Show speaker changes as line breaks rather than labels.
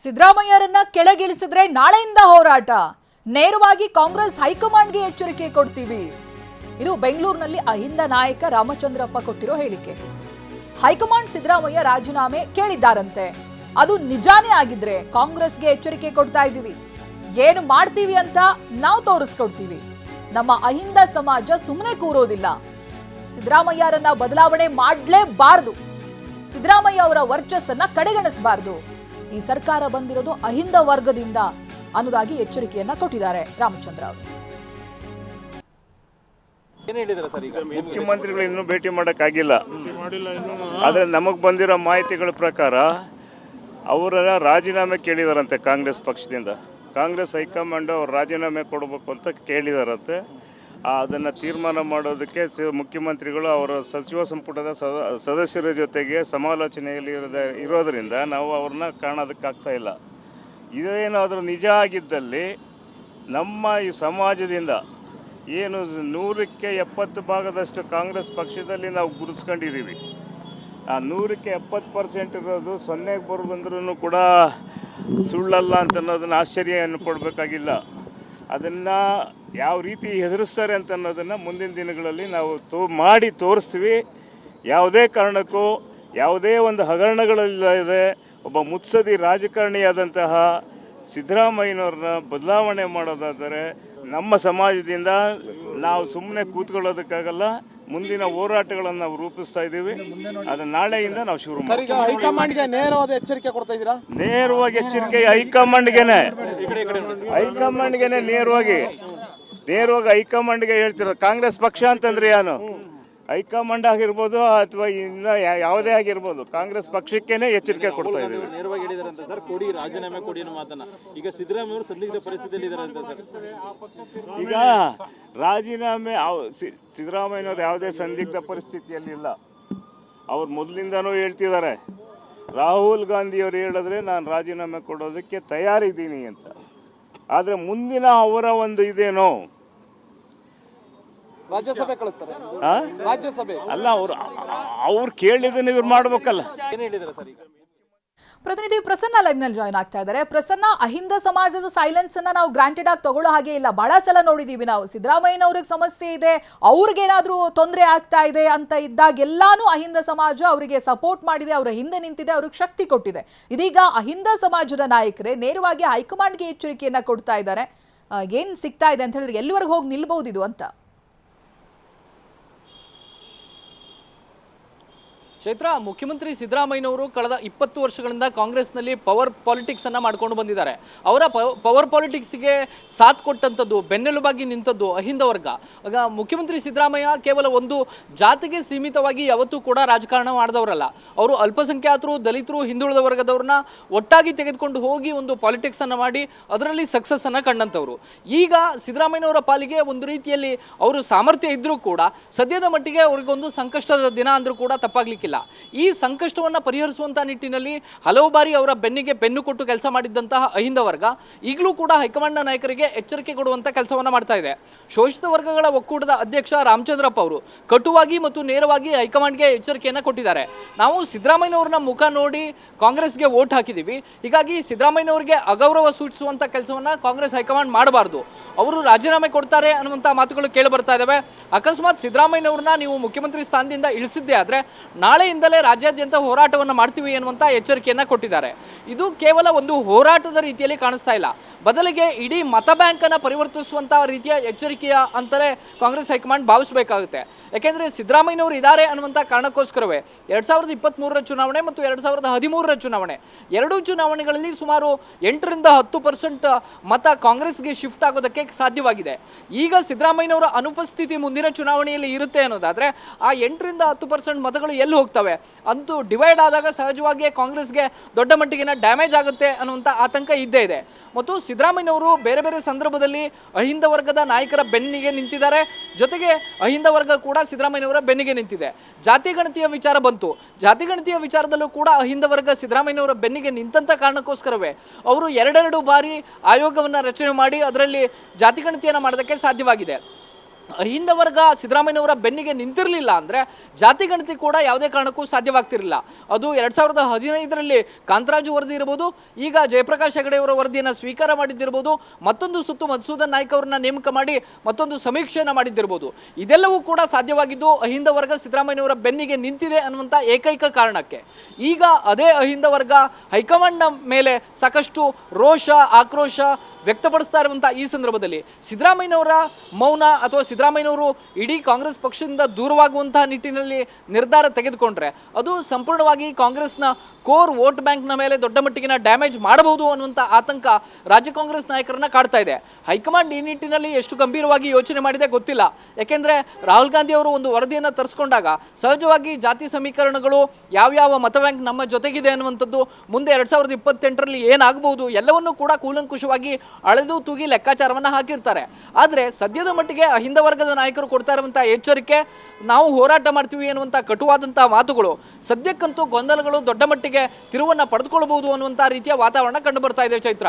ಸಿದ್ದರಾಮಯ್ಯರನ್ನ ಕೆಳಗಿಳಿಸಿದ್ರೆ ನಾಳೆಯಿಂದ ಹೋರಾಟ. ನೇರವಾಗಿ ಕಾಂಗ್ರೆಸ್ ಹೈಕಮಾಂಡ್ಗೆ ಎಚ್ಚರಿಕೆ ಕೊಡ್ತೀವಿ. ಇದು ಬೆಂಗಳೂರಿನಲ್ಲಿ ಅಹಿಂದ ನಾಯಕ ರಾಮಚಂದ್ರಪ್ಪ ಕೊಟ್ಟಿರೋ ಹೇಳಿಕೆ. ಹೈಕಮಾಂಡ್ ಸಿದ್ದರಾಮಯ್ಯ ರಾಜೀನಾಮೆ ಕೇಳಿದ್ದಾರಂತೆ. ಅದು ನಿಜಾನೇ ಆಗಿದ್ರೆ ಕಾಂಗ್ರೆಸ್ಗೆ ಎಚ್ಚರಿಕೆ ಕೊಡ್ತಾ ಇದ್ದೀವಿ. ಏನು ಮಾಡ್ತೀವಿ ಅಂತ ನಾವು ತೋರಿಸ್ಕೊಡ್ತೀವಿ. ನಮ್ಮ ಅಹಿಂದ ಸಮಾಜ ಸುಮ್ಮನೆ ಕೂರೋದಿಲ್ಲ. ಸಿದ್ದರಾಮಯ್ಯರನ್ನ ಬದಲಾವಣೆ ಮಾಡಲೇಬಾರದು. ಸಿದ್ದರಾಮಯ್ಯ ಅವರ ವರ್ಚಸ್ಸನ್ನ ಕಡೆಗಣಿಸಬಾರದು. ಈ ಸರ್ಕಾರ ಬಂದಿರೋದು ಅಹಿಂದ ವರ್ಗದಿಂದ ಅನ್ನೋದಾಗಿ ಎಚ್ಚರಿಕೆಯನ್ನ ಕೊಟ್ಟಿದ್ದಾರೆ ರಾಮಚಂದ್ರ ಅವರು.
ಮುಖ್ಯಮಂತ್ರಿಗಳು ಇನ್ನೂ ಭೇಟಿ ಮಾಡೋಕ್ಕಾಗಿಲ್ಲ. ಆದರೆ ನಮಗೆ ಬಂದಿರೋ ಮಾಹಿತಿಗಳ ಪ್ರಕಾರ ಅವರ ರಾಜೀನಾಮೆ ಕೇಳಿದಾರಂತೆ ಕಾಂಗ್ರೆಸ್ ಪಕ್ಷದಿಂದ. ಕಾಂಗ್ರೆಸ್ ಹೈಕಮಾಂಡ್ ಅವ್ರು ರಾಜೀನಾಮೆ ಕೊಡಬೇಕು ಅಂತ ಕೇಳಿದಾರಂತೆ. ಅದನ್ನು ತೀರ್ಮಾನ ಮಾಡೋದಕ್ಕೆ ಮುಖ್ಯಮಂತ್ರಿಗಳು ಅವರ ಸಚಿವ ಸಂಪುಟದ ಸದಸ್ಯರ ಜೊತೆಗೆ ಸಮಾಲೋಚನೆಯಲ್ಲಿ ಇರೋದರಿಂದ ನಾವು ಅವ್ರನ್ನ ಕಾಣೋದಕ್ಕಾಗ್ತಾ ಇಲ್ಲ. ಇದೇನಾದರೂ ನಿಜ ಆಗಿದ್ದಲ್ಲಿ ನಮ್ಮ ಈ ಸಮಾಜದಿಂದ ಏನು 100ಕ್ಕೆ 70 ಭಾಗದಷ್ಟು ಕಾಂಗ್ರೆಸ್ ಪಕ್ಷದಲ್ಲಿ ನಾವು ಗುರುಸ್ಕೊಂಡಿದ್ದೀವಿ. ಆ 100ಕ್ಕೆ 70% ಇರೋದು 0ಗೆ ಬರೋದಂದ್ರೂ ಕೂಡ ಸುಳ್ಳಲ್ಲ ಅಂತ ಅನ್ನೋದನ್ನು ಆಶ್ಚರ್ಯ ಕೊಡಬೇಕಾಗಿಲ್ಲ. ಅದನ್ನು ಯಾವ ರೀತಿ ಹೆದರಿಸ್ತಾರೆ ಅಂತ ಅನ್ನೋದನ್ನು ಮುಂದಿನ ದಿನಗಳಲ್ಲಿ ನಾವು ಮಾಡಿ ತೋರಿಸ್ತೀವಿ. ಯಾವುದೇ ಕಾರಣಕ್ಕೂ ಯಾವುದೇ ಒಂದು ಹಗರಣಗಳಿಲ್ಲದೆ ಒಬ್ಬ ಮುತ್ಸದಿ ರಾಜಕಾರಣಿಯಾದಂತಹ ಸಿದ್ದರಾಮಯ್ಯನವ್ರನ್ನ ಬದಲಾವಣೆ ಮಾಡೋದಾದರೆ ನಮ್ಮ ಸಮಾಜದಿಂದ ನಾವು ಸುಮ್ಮನೆ ಕೂತ್ಕೊಳ್ಳೋದಕ್ಕಾಗಲ್ಲ. ಮುಂದಿನ ಹೋರಾಟಗಳನ್ನು ನಾವು ರೂಪಿಸ್ತಾ ಇದ್ದೀವಿ. ಅದನ್ನ ನಾಳೆಯಿಂದ ನಾವು ಶುರು ಮಾಡ್ತೀವಿ.
ಹೈಕಮಾಂಡ್ಗೆ ನೇರವಾದ ಎಚ್ಚರಿಕೆ ಕೊಡ್ತಾ ಇದ್ದೀರಾ?
ನೇರವಾಗಿ ಎಚ್ಚರಿಕೆ ಹೈಕಮಾಂಡ್ಗೆನೆ ನೇರವಾಗಿ ಹೈಕಮಾಂಡ್ಗೆ ಹೇಳ್ತಿರೋದು. ಕಾಂಗ್ರೆಸ್ ಪಕ್ಷ ಅಂತಂದ್ರೆ ಏನು? ಹೈಕಮಾಂಡ್ ಆಗಿರ್ಬೋದು ಅಥವಾ ಇನ್ನು ಯಾವುದೇ ಆಗಿರ್ಬೋದು, ಕಾಂಗ್ರೆಸ್ ಪಕ್ಷಕ್ಕೇನೆ ಎಚ್ಚರಿಕೆ ಕೊಡ್ತಾ ಇದ್ದೀವಿ.
ನೇರವಾಗಿ ಹೇಳಿದಾರಂತೆ ಸರ್, ಕೊಡಿ ರಾಜೀನಾಮೆ ಕೊಡಿ ಅನ್ನೋ ಮಾತನ್ನ. ಈಗ ಸಿದ್ದರಾಮಯ್ಯ ಅವರು ಸಂದಿಗ್ಧ ಪರಿಸ್ಥಿತಿಯಲ್ಲಿ ಇದಾರಂತೆ ಸರ್.
ಈಗ ರಾಜೀನಾಮೆ ಸಿದ್ದರಾಮಯ್ಯನವ್ರು ಯಾವುದೇ ಸಂದಿಗ್ಧ ಪರಿಸ್ಥಿತಿಯಲ್ಲಿ ಇಲ್ಲ. ಅವ್ರು ಮೊದಲಿಂದನೂ ಹೇಳ್ತಿದ್ದಾರೆ. ರಾಹುಲ್ ಗಾಂಧಿಯವರು ಹೇಳಿದ್ರೆ ನಾನು ರಾಜೀನಾಮೆ ಕೊಡೋದಕ್ಕೆ ತಯಾರಿದ್ದೀನಿ ಅಂತ. ಆದರೆ ಮುಂದಿನ ಅವರ ಒಂದು ಇದೇನೋ
ರಾಜ್ಯಸಭೆ ಕಳಿಸ್ತಾರೆ. ರಾಜ್ಯಸಭೆ
ಅಲ್ಲ, ಅವ್ರು ಕೇಳಿದನ್ನ ಇವ್ರು ಮಾಡ್ಬೇಕಲ್ಲ.
ಏನ್ ಹೇಳಿದಾರೆ ಸರ್? ಈಗ
ಪ್ರತಿನಿಧಿ ಪ್ರಸನ್ನ ಲೈವ್ ನಲ್ಲಿ ಜಾಯ್ನ್ ಆಗ್ತಾ ಇದ್ದಾರೆ. ಪ್ರಸನ್ನ, ಅಹಿಂದ ಸಮಾಜದ ಸೈಲೆನ್ಸ್ ಅನ್ನ ನಾವು ಗ್ರಾಂಟೆಡ್ ಆಗಿ ತಗೊಳ್ಳೋ ಹಾಗೆ ಇಲ್ಲ. ಬಹಳ ಸಲ ನೋಡಿದೀವಿ ನಾವು, ಸಿದ್ದರಾಮಯ್ಯನವ್ರಿಗೆ ಸಮಸ್ಯೆ ಇದೆ, ಅವ್ರಿಗೇನಾದ್ರೂ ತೊಂದರೆ ಆಗ್ತಾ ಇದೆ ಅಂತ ಇದ್ದಾಗೆಲ್ಲಾನು ಅಹಿಂದ ಸಮಾಜ ಅವರಿಗೆ ಸಪೋರ್ಟ್ ಮಾಡಿದೆ, ಅವರ ಹಿಂದೆ ನಿಂತಿದೆ, ಅವ್ರಿಗೆ ಶಕ್ತಿ ಕೊಟ್ಟಿದೆ. ಇದೀಗ ಅಹಿಂದ ಸಮಾಜದ ನಾಯಕರೇ ನೇರವಾಗಿ ಹೈಕಮಾಂಡ್ಗೆ ಎಚ್ಚರಿಕೆಯನ್ನ ಕೊಡ್ತಾ ಇದ್ದಾರೆ. ಏನ್ ಸಿಗ್ತಾ ಇದೆ ಅಂತ ಹೇಳಿದ್ರೆ ಎಲ್ಲಿವರೆಗೆ ಹೋಗಿ ನಿಲ್ಬಹುದು ಇದು ಅಂತ?
ಚೈತ್ರ, ಮುಖ್ಯಮಂತ್ರಿ ಸಿದ್ದರಾಮಯ್ಯನವರು ಕಳೆದ 20 ವರ್ಷಗಳಿಂದ ಕಾಂಗ್ರೆಸ್ನಲ್ಲಿ ಪವರ್ ಪಾಲಿಟಿಕ್ಸ್ ಅನ್ನ ಮಾಡ್ಕೊಂಡು ಬಂದಿದ್ದಾರೆ. ಅವರ ಪವರ್ ಪಾಲಿಟಿಕ್ಸ್ಗೆ ಸಾಥ್ ಕೊಟ್ಟಂಥದ್ದು, ಬೆನ್ನೆಲುಬಾಗಿ ನಿಂತದ್ದು ಅಹಿಂದ ವರ್ಗ. ಆಗ ಮುಖ್ಯಮಂತ್ರಿ ಸಿದ್ದರಾಮಯ್ಯ ಕೇವಲ ಒಂದು ಜಾತಿಗೆ ಸೀಮಿತವಾಗಿ ಯಾವತ್ತೂ ಕೂಡ ರಾಜಕಾರಣ ಮಾಡಿದವರಲ್ಲ. ಅವರು ಅಲ್ಪಸಂಖ್ಯಾತರು, ದಲಿತರು, ಹಿಂದುಳಿದ ವರ್ಗದವ್ರನ್ನ ಒಟ್ಟಾಗಿ ತೆಗೆದುಕೊಂಡು ಹೋಗಿ ಒಂದು ಪಾಲಿಟಿಕ್ಸ್ ಅನ್ನ ಮಾಡಿ ಅದರಲ್ಲಿ ಸಕ್ಸಸ್ ಅನ್ನ ಕಂಡಂಥವ್ರು. ಈಗ ಸಿದ್ದರಾಮಯ್ಯನವರ ಪಾಲಿಗೆ ಒಂದು ರೀತಿಯಲ್ಲಿ ಅವರು ಸಾಮರ್ಥ್ಯ ಇದ್ರೂ ಕೂಡ ಸದ್ಯದ ಮಟ್ಟಿಗೆ ಅವ್ರಿಗೊಂದು ಸಂಕಷ್ಟದ ದಿನ ಅಂದ್ರೂ ಕೂಡ ತಪ್ಪಾಗ್ಲಿಕ್ಕಿಲ್ಲ. ಈ ಸಂಕಷ್ಟವನ್ನು ಪರಿಹರಿಸುವಂತಹ ನಿಟ್ಟಿನಲ್ಲಿ ಹಲವು ಬಾರಿ ಅವರ ಬೆನ್ನಿಗೆ ಬೆನ್ನು ಕೊಟ್ಟು ಕೆಲಸ ಮಾಡಿದ್ದಂತಹ ಅಹಿಂದ ವರ್ಗ ಈಗಲೂ ಕೂಡ ಹೈಕಮಾಂಡ್ ನಾಯಕರಿಗೆ ಎಚ್ಚರಿಕೆ ಕೊಡುವಂತ ಕೆಲಸವನ್ನ ಮಾಡ್ತಾ ಇದೆ. ಶೋಷಿತ ವರ್ಗಗಳ ಒಕ್ಕೂಟದ ಅಧ್ಯಕ್ಷ ರಾಮಚಂದ್ರಪ್ಪ ಅವರು ಕಟುವಾಗಿ ಮತ್ತು ನೇರವಾಗಿ ಹೈಕಮಾಂಡ್ಗೆ ಎಚ್ಚರಿಕೆಯನ್ನ ಕೊಟ್ಟಿದ್ದಾರೆ. ನಾವು ಸಿದ್ದರಾಮಯ್ಯನವ್ರನ್ನ ಮುಖ ನೋಡಿ ಕಾಂಗ್ರೆಸ್ಗೆ ವೋಟ್ ಹಾಕಿದ್ದೀವಿ, ಹೀಗಾಗಿ ಸಿದ್ದರಾಮಯ್ಯನವರಿಗೆ ಅಗೌರವ ಸೂಚಿಸುವಂತ ಕೆಲಸವನ್ನ ಕಾಂಗ್ರೆಸ್ ಹೈಕಮಾಂಡ್ ಮಾಡಬಾರ್ದು, ಅವರು ರಾಜೀನಾಮೆ ಕೊಡ್ತಾರೆ ಅನ್ನುವಂಥ ಮಾತುಗಳು ಕೇಳಿ ಬರ್ತಾ ಇದ್ದಾವೆ. ಅಕಸ್ಮಾತ್ ಸಿದ್ದರಾಮಯ್ಯನವ್ರನ್ನ ನೀವು ಮುಖ್ಯಮಂತ್ರಿ ಸ್ಥಾನದಿಂದ ಇಳಿಸಿದ್ದೇ ಆದರೆ ನಾಳೆಯಿಂದಲೇ ರಾಜ್ಯಾದ್ಯಂತ ಹೋರಾಟವನ್ನು ಮಾಡ್ತೀವಿ ಎನ್ನುವಂಥ ಎಚ್ಚರಿಕೆಯನ್ನು ಕೊಟ್ಟಿದ್ದಾರೆ. ಇದು ಕೇವಲ ಒಂದು ಹೋರಾಟದ ರೀತಿಯಲ್ಲಿ ಕಾಣಿಸ್ತಾ ಇಲ್ಲ, ಬದಲಿಗೆ ಇಡೀ ಮತ ಬ್ಯಾಂಕನ್ನು ಪರಿವರ್ತಿಸುವಂಥ ರೀತಿಯ ಎಚ್ಚರಿಕೆಯ ಅಂತಲೇ ಕಾಂಗ್ರೆಸ್ ಹೈಕಮಾಂಡ್ ಭಾವಿಸಬೇಕಾಗುತ್ತೆ. ಯಾಕೆಂದರೆ ಸಿದ್ದರಾಮಯ್ಯನವರು ಇದ್ದಾರೆ ಅನ್ನುವಂಥ ಕಾರಣಕ್ಕೋಸ್ಕರವೇ 2023ರ ಚುನಾವಣೆ ಮತ್ತು 2013ರ ಚುನಾವಣೆ, ಎರಡೂ ಚುನಾವಣೆಗಳಲ್ಲಿ ಸುಮಾರು 8ರಿಂದ 10% ಮತ ಕಾಂಗ್ರೆಸ್ಗೆ ಶಿಫ್ಟ್ ಆಗೋದಕ್ಕೆ ಸಾಧ್ಯವಾಗಿದೆ. ಈಗ ಸಿದ್ದರಾಮಯ್ಯನವರ ಅನುಪಸ್ಥಿತಿ ಮುಂದಿನ ಚುನಾವಣೆಯಲ್ಲಿ ಇರುತ್ತೆ ಅನ್ನೋದಾದರೆ ಆ 8ರಿಂದ 10% ಮತಗಳು ಎಲ್ಲಿ ಹೋಗ್ತವೆ? ಅಂತೂ ಡಿವೈಡ್ ಆದಾಗ ಸಹಜವಾಗಿ ಕಾಂಗ್ರೆಸ್ಗೆ ದೊಡ್ಡ ಮಟ್ಟಿಗಿನ ಡ್ಯಾಮೇಜ್ ಆಗುತ್ತೆ ಅನ್ನುವಂಥ ಆತಂಕ ಇದ್ದೇ ಇದೆ. ಮತ್ತು ಸಿದ್ದರಾಮಯ್ಯನವರು ಬೇರೆ ಬೇರೆ ಸಂದರ್ಭದಲ್ಲಿ ಅಹಿಂದ ವರ್ಗದ ನಾಯಕರ ಬೆನ್ನಿಗೆ ನಿಂತಿದ್ದಾರೆ, ಜೊತೆಗೆ ಅಹಿಂದ ವರ್ಗ ಕೂಡ ಸಿದ್ದರಾಮಯ್ಯನವರ ಬೆನ್ನಿಗೆ ನಿಂತಿದೆ. ಜಾತಿ ಗಣತಿಯ ವಿಚಾರ ಬಂತು, ಜಾತಿ ಗಣತಿಯ ವಿಚಾರದಲ್ಲೂ ಕೂಡ ಅಹಿಂದ ವರ್ಗ ಸಿದ್ದರಾಮಯ್ಯನವರ ಬೆನ್ನಿಗೆ ನಿಂತಂಥ ಕಾರಣಕ್ಕೋಸ್ಕರವೇ ಅವರು ಎರಡೆರಡು ಬಾರಿ ಆಯೋಗವನ್ನು ರಚನೆ ಮಾಡಿ ಅದರಲ್ಲಿ ಜಾತಿ ಗಣತಿಯನ್ನು ಮಾಡೋದಕ್ಕೆ ಸಾಧ್ಯವಾಗಿದೆ. ಅಹಿಂದ ವರ್ಗ ಸಿದ್ದರಾಮಯ್ಯನವರ ಬೆನ್ನಿಗೆ ನಿಂತಿರಲಿಲ್ಲ ಅಂದರೆ ಜಾತಿ ಗಣತಿ ಕೂಡ ಯಾವುದೇ ಕಾರಣಕ್ಕೂ ಸಾಧ್ಯವಾಗ್ತಿರಲಿಲ್ಲ. ಅದು 2015ರಲ್ಲಿ ಕಾಂತರಾಜು ವರದಿ ಇರ್ಬೋದು, ಈಗ ಜಯಪ್ರಕಾಶ್ ಹೆಗಡೆ ಅವರ ವರದಿಯನ್ನು ಸ್ವೀಕಾರ ಮಾಡಿದ್ದಿರ್ಬೋದು, ಮತ್ತೊಂದು ಸುತ್ತು ಮಧುಸೂದನ್ ನಾಯ್ಕ ಅವರನ್ನ ನೇಮಕ ಮಾಡಿ ಮತ್ತೊಂದು ಸಮೀಕ್ಷೆಯನ್ನು ಮಾಡಿದ್ದಿರ್ಬೋದು. ಇದೆಲ್ಲವೂ ಕೂಡ ಸಾಧ್ಯವಾಗಿದ್ದು ಅಹಿಂದ ವರ್ಗ ಸಿದ್ದರಾಮಯ್ಯನವರ ಬೆನ್ನಿಗೆ ನಿಂತಿದೆ ಅನ್ನುವಂಥ ಏಕೈಕ ಕಾರಣಕ್ಕೆ. ಈಗ ಅದೇ ಅಹಿಂದ ವರ್ಗ ಹೈಕಮಾಂಡ್ನ ಮೇಲೆ ಸಾಕಷ್ಟು ರೋಷ ಆಕ್ರೋಶ ವ್ಯಕ್ತಪಡಿಸ್ತಾ ಇರುವಂಥ ಈ ಸಂದರ್ಭದಲ್ಲಿ ಸಿದ್ದರಾಮಯ್ಯನವರ ಮೌನ ಅಥವಾ ಸಿದ್ದರಾಮಯ್ಯನವರು ಇಡೀ ಕಾಂಗ್ರೆಸ್ ಪಕ್ಷದಿಂದ ದೂರವಾಗುವಂತಹ ನಿಟ್ಟಿನಲ್ಲಿ ನಿರ್ಧಾರ ತೆಗೆದುಕೊಂಡ್ರೆ ಅದು ಸಂಪೂರ್ಣವಾಗಿ ಕಾಂಗ್ರೆಸ್ನ ಕೋರ್ ವೋಟ್ ಬ್ಯಾಂಕ್ನ ಮೇಲೆ ದೊಡ್ಡ ಮಟ್ಟಿಗಿನ ಡ್ಯಾಮೇಜ್ ಮಾಡಬಹುದು ಅನ್ನುವಂಥ ಆತಂಕ ರಾಜ್ಯ ಕಾಂಗ್ರೆಸ್ ನಾಯಕರನ್ನ ಕಾಡ್ತಾ ಇದೆ. ಹೈಕಮಾಂಡ್ ಈ ನಿಟ್ಟಿನಲ್ಲಿ ಎಷ್ಟು ಗಂಭೀರವಾಗಿ ಯೋಚನೆ ಮಾಡಿದೆ ಗೊತ್ತಿಲ್ಲ. ಯಾಕೆಂದರೆ ರಾಹುಲ್ ಗಾಂಧಿ ಅವರು ಒಂದು ವರದಿಯನ್ನು ತರಿಸ್ಕೊಂಡಾಗ ಸಹಜವಾಗಿ ಜಾತಿ ಸಮೀಕರಣಗಳು ಯಾವ್ಯಾವ ಮತ ಬ್ಯಾಂಕ್ ನಮ್ಮ ಜೊತೆಗಿದೆ ಅನ್ನುವಂಥದ್ದು ಮುಂದೆ 2028ರಲ್ಲಿ ಏನಾಗಬಹುದು ಎಲ್ಲವನ್ನೂ ಕೂಡ ಕೂಲಂಕುಷವಾಗಿ ಅಳೆದು ತೂಗಿ ಲೆಕ್ಕಾಚಾರವನ್ನು ಹಾಕಿರ್ತಾರೆ. ಆದರೆ ಸದ್ಯದ ಮಟ್ಟಿಗೆ ಅಹಿಂದ ವರ್ಗದ ನಾಯಕರು ಕೊಡ್ತಾ ಇರುವಂಥ ಎಚ್ಚರಿಕೆ, ನಾವು ಹೋರಾಟ ಮಾಡ್ತೀವಿ ಅನ್ನುವಂಥ ಕಟುವಾದಂಥ ಮಾತುಗಳು ಸದ್ಯಕ್ಕಂತೂ ಗೊಂದಲಗಳು ದೊಡ್ಡ ಮಟ್ಟಿಗೆ ತಿರುವನ್ನು ಪಡೆದುಕೊಳ್ಳಬಹುದು ಅನ್ನುವಂಥ ರೀತಿಯ ವಾತಾವರಣ ಕಂಡು ಬರ್ತಾ ಇದೆ. ಚೈತ್ರ.